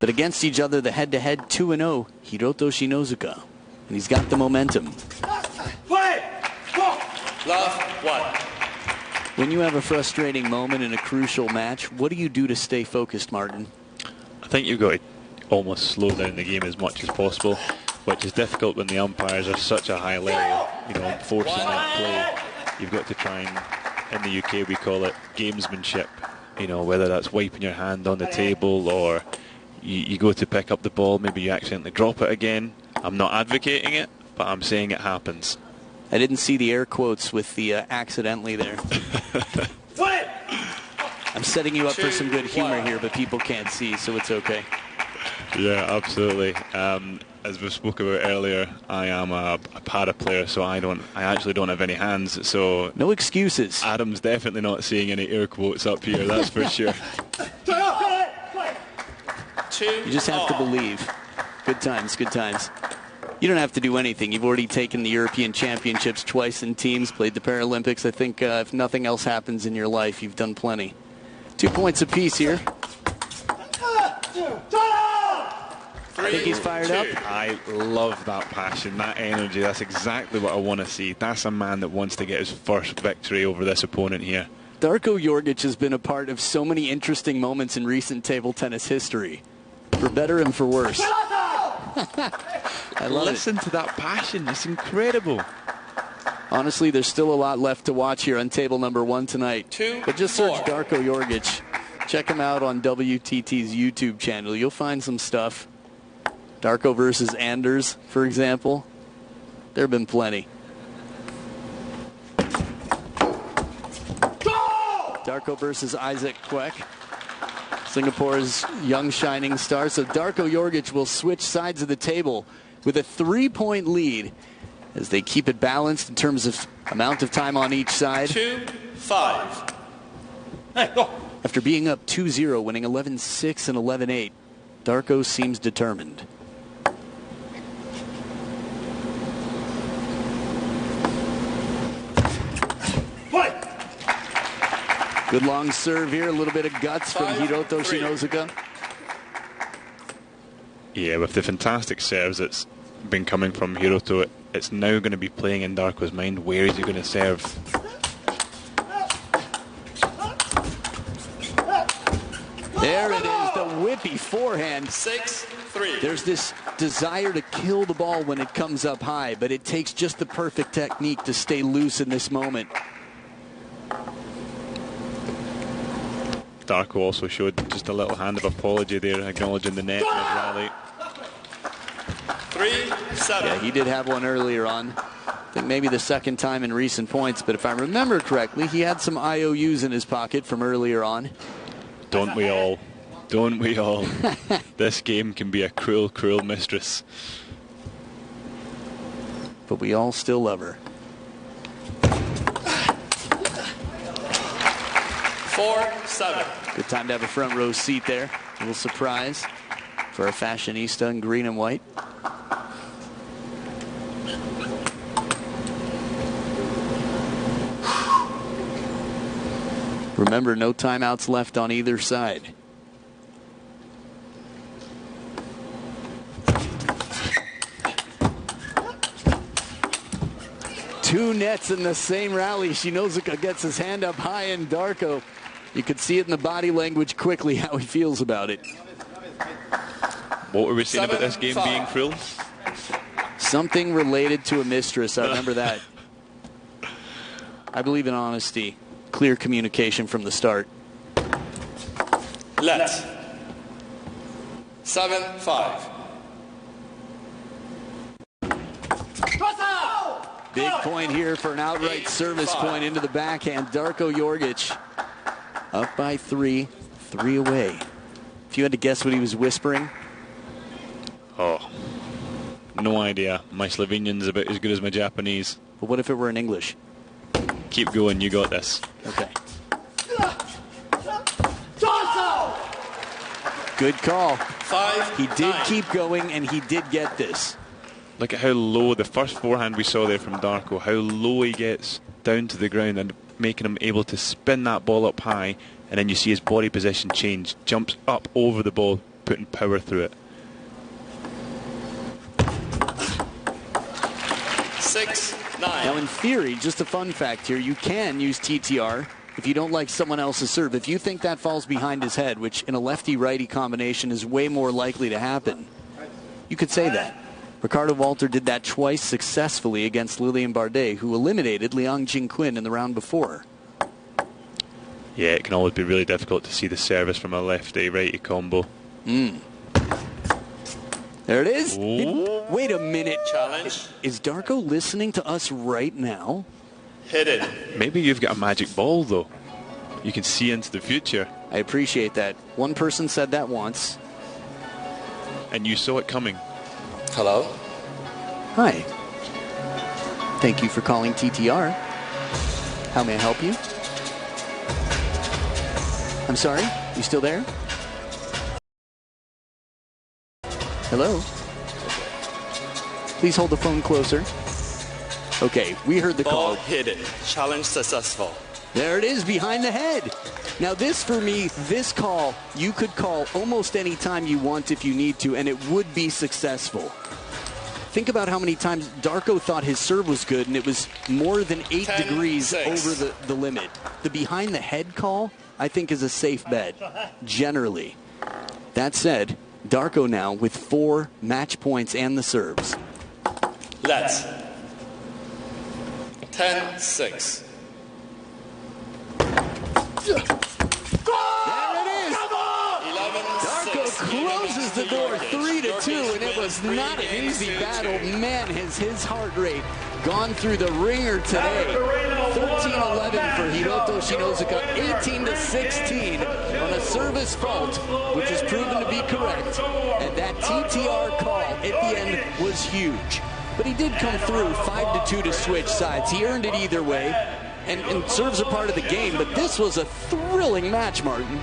But against each other, the head-to-head 2-0, Hiroto SHINOZUKA. And he's got the momentum. Love one. When you have a frustrating moment in a crucial match, what do you do to stay focused, Martin? I think you've got to almost slow down the game as much as possible, which is difficult when the umpires are such a high level, you know, enforcing that play. You've got to try and, in the UK we call it gamesmanship, you know, whether that's wiping your hand on the table or you go to pick up the ball, maybe you accidentally drop it again. I'm not advocating it, but I'm saying it happens. I didn't see the air quotes with the accidentally there. I'm setting you up for some good humor here, but people can't see, so it's okay. Yeah, absolutely. As we spoke about earlier, I am a para player, so I actually don't have any hands. So no excuses. Adam's definitely not seeing any air quotes up here, that's for sure. You just have to believe. Good times, good times. You don't have to do anything. You've already taken the European Championships twice in teams, played the Paralympics. I think if nothing else happens in your life, you've done plenty. 2 points apiece here. I think he's fired up. I love that passion, that energy. That's exactly what I want to see. That's a man that wants to get his first victory over this opponent here. Darko JORGIC has been a part of so many interesting moments in recent table tennis history, for better and for worse. I love Listen to that passion. It's incredible. Honestly, there's still a lot left to watch here on table number 1 tonight. But just search Darko JORGIC. Check him out on WTT's YouTube channel. You'll find some stuff. Darko versus Anders, for example. There have been plenty. Darko versus Isaac Kwek, Singapore's young shining star. So Darko JORGIC will switch sides of the table with a 3-point lead as they keep it balanced in terms of amount of time on each side. 2-5. After being up 2-0, winning 11-6 and 11-8, Darko seems determined. Good long serve here, a little bit of guts from Hiroto SHINOZUKA. Yeah, with the fantastic serves that's been coming from Hiroto, it's now going to be playing in Darko's mind. Where is he going to serve? There it is, the whippy forehand. 6-3. There's this desire to kill the ball when it comes up high, but it takes just the perfect technique to stay loose in this moment. Darko also showed just a little hand of apology there, acknowledging the net in his rally. 3-7. Yeah, he did have one earlier on. I think maybe the second time in recent points, but if I remember correctly, he had some IOUs in his pocket from earlier on. Don't we all? Don't we all? This game can be a cruel, cruel mistress. But we all still love her. 4-7. Good time to have a front row seat there. A little surprise for a fashionista in green and white. Remember, no timeouts left on either side. Two nets in the same rally. SHINOZUKA gets his hand up high, and Darko, you could see it in the body language quickly how he feels about it. What were we saying about this game being cruel? Something related to a mistress. I remember that. I believe in honesty. Clear communication from the start. Let's. 7-5. Big point here for an outright service point into the backhand. Darko JORGIC up by 3 away. If you had to guess what he was whispering. Oh, no idea. My Slovenian's about as good as my Japanese. But what if it were in English? Keep going, you got this. Okay. Good call. 5. He did keep going, and he did get this. Look at how low, the first forehand we saw there from Darko, how low he gets down to the ground and making him able to spin that ball up high, and then you see his body position change, jumps up over the ball, putting power through it. 6-9. Now, in theory, just a fun fact here, you can use TTR if you don't like someone else's serve. If you think that falls behind his head, which in a lefty-righty combination is way more likely to happen, you could say that. Ricardo Walter did that twice successfully against Lilian Bardet, who eliminated Liang Jingquin in the round before. Yeah, it can always be really difficult to see the service from a lefty-righty combo. There it is. Wait a minute. Challenge. Is Darko listening to us right now? Hit it. Maybe you've got a magic ball, though. You can see into the future. I appreciate that. One person said that once. And you saw it coming. Hello? Hi. Thank you for calling TTR. How may I help you? I'm sorry? You still there? Hello? Please hold the phone closer. Okay, we heard the Ball call. hit it. Challenge successful. There it is, behind the head. Now this, for me, this call, you could call almost any time you want if you need to, and it would be successful. Think about how many times Darko thought his serve was good, and it was more than 8 degrees 10-6. over the limit. The behind the head call, I think, is a safe bet, generally. That said, Darko now with 4 match points and the serves. Let's. 10-6. There it is. 11-6. Darko closes the door 3-2, and it was not an easy battle. Man, has his heart rate gone through the ringer today. 13-11 for Hiroto Shinozuka, 18-16 on a service fault, which is proven to be correct. And that TTR call at the end was huge. But he did come through 5-2 to switch sides. He earned it either way, and serves are part of the game. But this was a thrilling match, Martin.